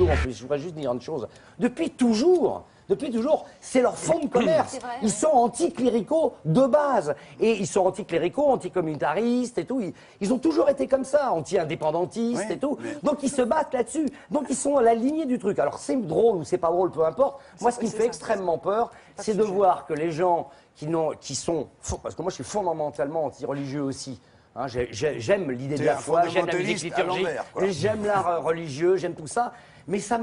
Hebdo en plus. Je voudrais juste dire une chose. Depuis toujours, c'est leur fond de commerce. Ils sont anticléricaux de base. Et ils sont anticléricaux, anticommunautaristes et tout. Ils ont toujours été comme ça, anti-indépendantistes et tout. Donc ils se battent là-dessus. Donc ils sont à la lignée du truc. Alors c'est drôle ou c'est pas drôle, peu importe. Moi, ce qui me fait extrêmement peur, c'est de voir que les gens qui sont... Parce que moi, je suis fondamentalement anti-religieux aussi. Hein, j'aime l'idée de la foi, j'aime la musique liturgique, j'aime l'art religieux, j'aime tout ça. Mais ça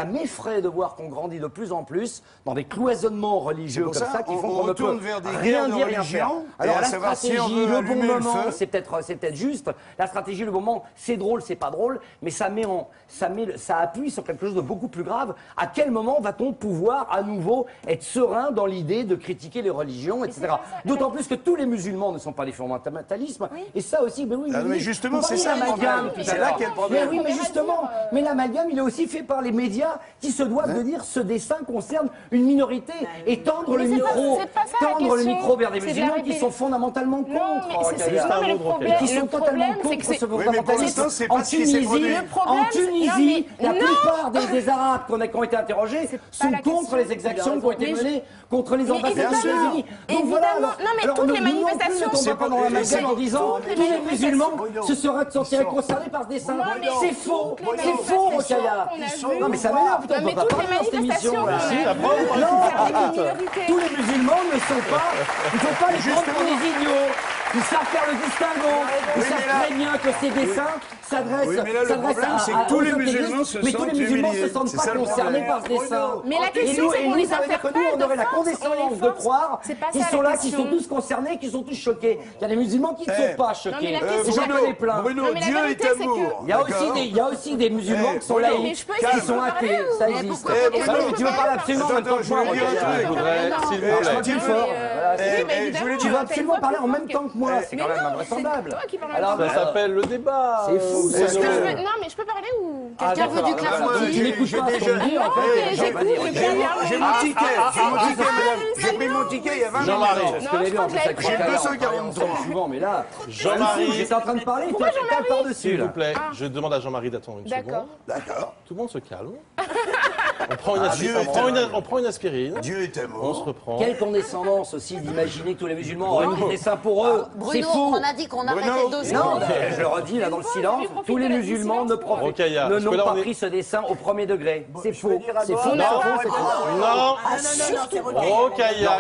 m'effraie de voir qu'on grandit de plus en plus dans des cloisonnements religieux comme ça qui font qu'on ne peut rien dire, rien faire. Alors la stratégie, le bon moment, c'est peut-être juste. La stratégie, le bon moment, c'est drôle, c'est pas drôle, mais ça appuie sur quelque chose de beaucoup plus grave. À quel moment va-t-on pouvoir à nouveau être serein dans l'idée de critiquer les religions, etc. D'autant plus que tous les musulmans ne sont pas des fondamentalismes. Et ça aussi, mais justement, c'est ça l'amalgame. C'est là qu'il y a le problème. Mais oui, mais justement, mais l'amalgame, il est aussi fait par les médias qui se doivent de dire ce dessin concerne une minorité et tendre le micro vers des musulmans qui sont fondamentalement contre. Et qui sont totalement contre ce fondamentalisme. En Tunisie, la plupart des Arabes qui ont été interrogés sont contre les exactions qui ont été menées contre les ambassadeurs des États-Unis. Donc voilà. Non, mais toutes les manifestations. Ne tombez pas dans l'amalgame en disant tous les musulmans se seraient concernés par ce dessin. C'est faux. C'est faux. Non mais ça m'énerve, putain, on peut pas parler dans cette émission. Tous les musulmans ne sont pas, il ne faut pas les prendre pour des idiots. Ils savent faire le distinguo. Ils savent très bien que ces dessins s'adressent à tous les musulmans se sentent mais tous les musulmans ne se sentent pas concernés par ce dessin. Mais la question, c'est qu'on les interpelle. On aurait la condescendance de croire qu'ils sont là, qu'ils sont tous concernés, qu'ils sont tous choqués. Il y a des musulmans qui ne sont pas choqués. Et j'en connais plein. Bruno, Dieu est amour. Il y a aussi des musulmans qui sont laïcs, qui sont athées. Ça existe. Tu veux parler absolument en même temps que moi. Tu veux absolument parler en même temps que moi. C'est quand même invraisemblable. Ça s'appelle le débat. C'est fou. Non, mais je peux parler ou quelqu'un veut du clafoutis? Tu n'écoutes pas ce qu'on dit, en fait. J'ai mon ticket. J'ai pris mon ticket il y a 20 minutes. J'ai 243. Souvent, mais là, Jean-Marie, j'étais en train de parler, toi tu tapes par-dessus. s'il vous plaît, je demande à Jean-Marie d'attendre une seconde. D'accord. Tout le monde se calme. On prend une aspirine. Dieu est amour. On se reprend. Quelle condescendance aussi d'imaginer que tous les musulmans auraient mis des dessins pour eux. C'est faux. On a dit qu'on arrêtait 2 Non, secondes. je le redis là dans le silence, tous les musulmans n'ont pas pris ce dessin au premier degré. C'est faux. C'est faux. Non. Rokhaya.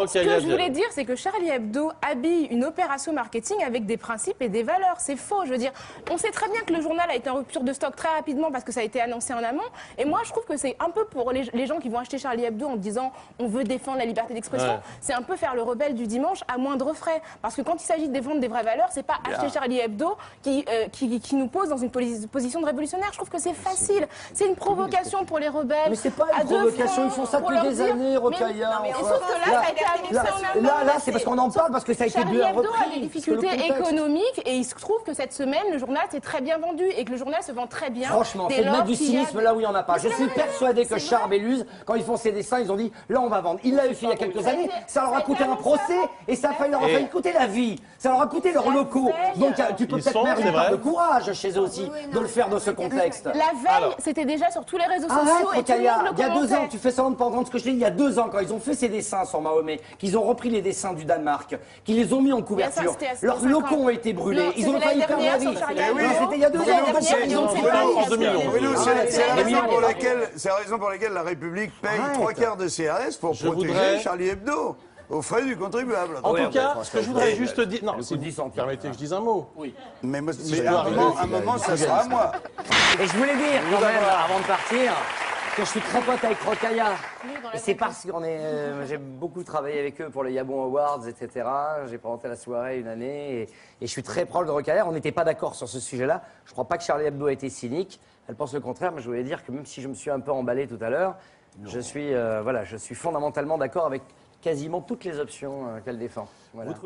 Ce que je voulais dire, c'est que Charlie Hebdo habille une opération marketing avec des principes et des valeurs. C'est faux. Je veux dire, on sait très bien que le journal a été en rupture de stock très rapidement parce que ça a été annoncé en amont. Et moi, je trouve que c'est un peu pour les gens qui vont acheter Charlie Hebdo en disant on veut défendre la liberté d'expression. Ouais. C'est un peu faire le rebelle du dimanche à moindre frais. Parce que quand il s'agit de défendre des vraies valeurs, c'est pas acheter Charlie Hebdo qui nous pose dans une position de révolutionnaire. Je trouve que c'est facile. C'est une provocation pour les rebelles. Mais c'est pas une provocation, ils font ça depuis des années, Rokhaya. Mais sauf que là, ça a été annoncé en amont. Là, c'est parce qu'on en parle, parce que ça a été bien repris. Charlie Hebdo a des difficultés économiques et il se trouve que cette semaine, le journal s'est très bien vendu et que le journal se vend très bien. Franchement, c'est de mettre du cynisme là où il n'y en a pas. Je suis persuadé que Charb et Luz, quand ils font ces dessins, ils ont dit là on va vendre. Ils l'avaient fait il y a quelques années, ça leur a coûté un procès et ça leur a failli coûter la vie. Ça leur a coûté leurs locaux. Donc tu peux peut-être mettre une part de courage chez eux aussi de le faire dans ce contexte. La veille, c'était déjà sur tous les réseaux sociaux. Arrête, Rokhaya, il y a 2 ans, tu fais semblant de pas entendre ce que je dis. Il y a 2 ans, quand ils ont fait ces dessins sur Mahomet, qu'ils ont repris les dessins du Danemark, qu'ils les ont mis en couverture, leurs locaux ont été brûlés. Ils ont failli perdre la vie. C'était il y a 2 ans. En 2011. C'est la raison pour laquelle la République paye 3/4 de CRS pour protéger Charlie Hebdo. Aux frais du contribuable. En tout cas, ce que je voudrais juste dire... Non, si vous permettez que je dise un mot. Oui. Mais à un moment, ça sera à moi. Et je voulais dire, quand même, avant de partir, que je suis très pote avec Rokhaya. Et c'est parce qu'on j'ai beaucoup travaillé avec eux pour les Yabon Awards, etc. J'ai présenté la soirée une année et je suis très proche de Rokhaya. On n'était pas d'accord sur ce sujet-là. Je ne crois pas que Charlie Hebdo a été cynique. Elle pense le contraire, mais je voulais dire que même si je me suis un peu emballé tout à l'heure, je suis fondamentalement d'accord avec quasiment toutes les options qu'elle défend. Voilà.